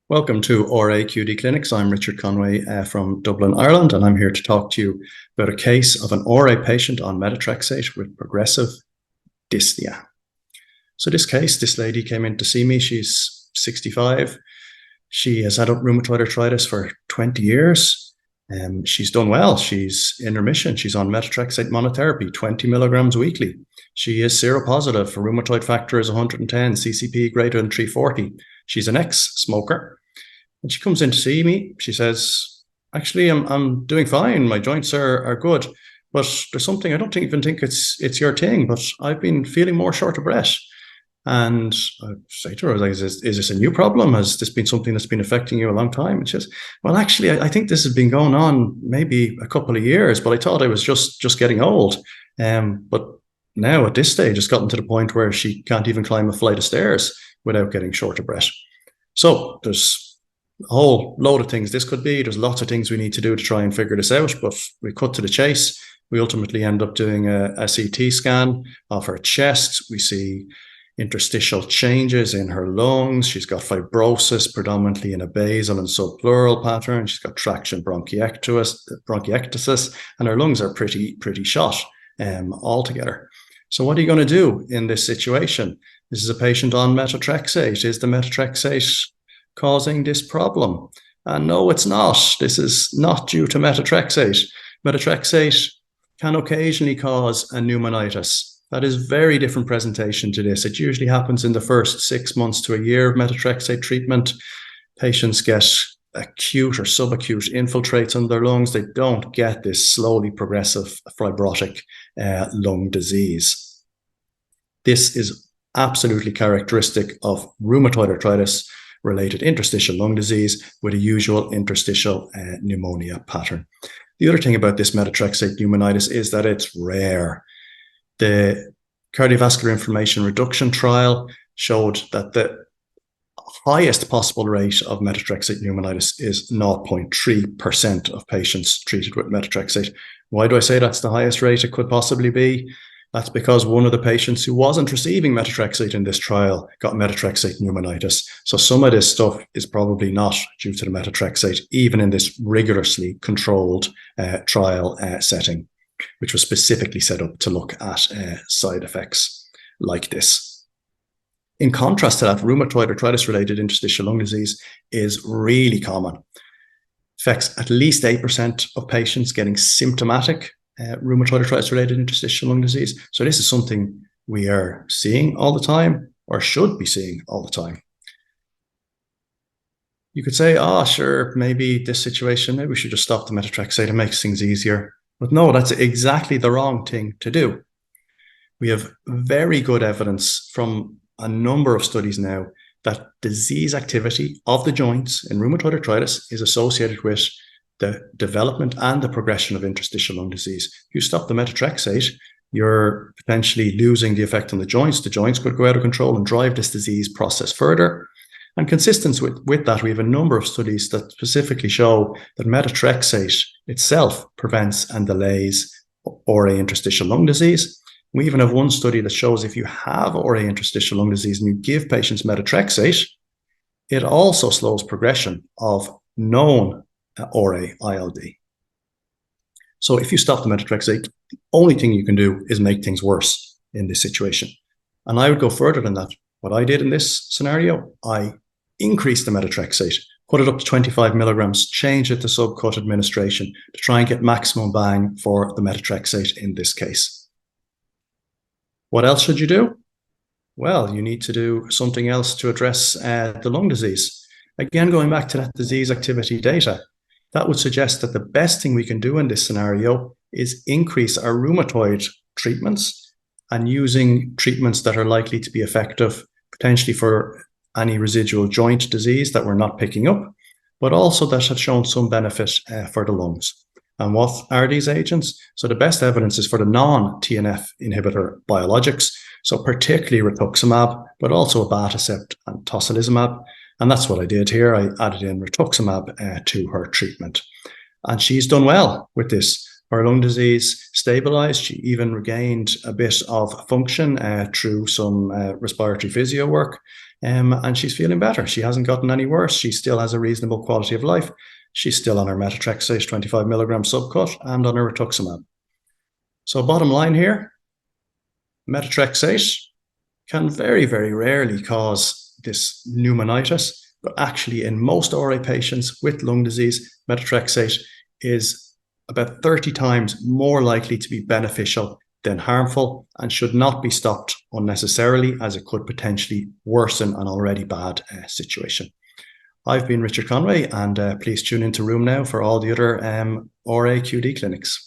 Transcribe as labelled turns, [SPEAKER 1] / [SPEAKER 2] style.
[SPEAKER 1] Welcome to RA QD Clinics. I'm Richard Conway from Dublin, Ireland, and I'm here to talk to you about a case of an RA patient on methotrexate with progressive dyspnea. So this lady came in to see me. She's 65. She has had rheumatoid arthritis for 20 years. She's done well. She's in remission. She's on methotrexate monotherapy, 20 milligrams weekly. She is seropositive for rheumatoid factor is 110, CCP greater than 340. She's an ex-smoker. And she comes in to see me. She says, actually, I'm doing fine. My joints are good. But there's something, I don't even think it's your thing, but I've been feeling more short of breath. And I say to her, I was like, is this a new problem? Has this been something that's been affecting you a long time? And she says, well, actually, I think this has been going on maybe a couple of years, but I thought I was just getting old. But now at this stage, it's gotten to the point where she can't even climb a flight of stairs without getting short of breath. So there's a whole load of things this could be. There's lots of things we need to do to try and figure this out, but we cut to the chase. We ultimately end up doing a CT scan of her chest. We see interstitial changes in her lungs. She's got fibrosis, predominantly in a basal and subpleural pattern. She's got traction bronchiectasis, and her lungs are pretty shot altogether. So what are you going to do in this situation? This is a patient on methotrexate. Is the methotrexate causing this problem? And no, it's not. This is not due to methotrexate. Methotrexate can occasionally cause a pneumonitis. That is very different presentation to this. It usually happens in the first 6 months to a year of methotrexate treatment. Patients get acute or subacute infiltrates in their lungs. They don't get this slowly progressive fibrotic lung disease. This is absolutely characteristic of rheumatoid arthritis related interstitial lung disease with a usual interstitial pneumonia pattern. The other thing about this methotrexate pneumonitis is that it's rare. The cardiovascular inflammation reduction trial showed that the highest possible rate of methotrexate pneumonitis is 0.3% of patients treated with methotrexate. Why do I say that's the highest rate it could possibly be? That's because one of the patients who wasn't receiving methotrexate in this trial got methotrexate pneumonitis. So some of this stuff is probably not due to the methotrexate, even in this rigorously controlled trial setting, which was specifically set up to look at side effects like this. In contrast to that, rheumatoid arthritis-related interstitial lung disease is really common. Affects at least 8% of patients getting symptomatic rheumatoid arthritis-related interstitial lung disease. So this is something we are seeing all the time, or should be seeing all the time. You could say, sure, maybe this situation, maybe we should just stop the methotrexate. It makes things easier. But no, that's exactly the wrong thing to do. We have very good evidence from a number of studies now that disease activity of the joints in rheumatoid arthritis is associated with the development and the progression of interstitial lung disease. If you stop the methotrexate, you're potentially losing the effect on the joints. The joints could go out of control and drive this disease process further. And consistent with that, we have a number of studies that specifically show that methotrexate itself prevents and delays RA interstitial lung disease. We even have one study that shows if you have RA interstitial lung disease and you give patients methotrexate, it also slows progression of known RA ILD. So if you stop the methotrexate, the only thing you can do is make things worse in this situation. And I would go further than that. What I did in this scenario, I increased the methotrexate, put it up to 25 milligrams, change it to subcut administration to try and get maximum bang for the methotrexate in this case. What else should you do? Well, you need to do something else to address the lung disease. Again, going back to that disease activity data, that would suggest that the best thing we can do in this scenario is increase our rheumatoid treatments and using treatments that are likely to be effective potentially for any residual joint disease that we're not picking up, but also that have shown some benefit for the lungs. And what are these agents? So the best evidence is for the non-TNF inhibitor biologics, so particularly rituximab, but also abatacept and tocilizumab. And that's what I did here. I added in rituximab to her treatment. And she's done well with this. Her lung disease stabilized. She even regained a bit of function through some respiratory physio work, and she's feeling better. She hasn't gotten any worse. She still has a reasonable quality of life. She's still on her methotrexate 25 milligram subcut and on her rituximab. So bottom line here, methotrexate can very, very rarely cause this pneumonitis, but actually in most RA patients with lung disease, methotrexate is about 30 times more likely to be beneficial than harmful and should not be stopped unnecessarily, as it could potentially worsen an already bad situation. I've been Richard Conway, and please tune into Room Now for all the other RA QD clinics.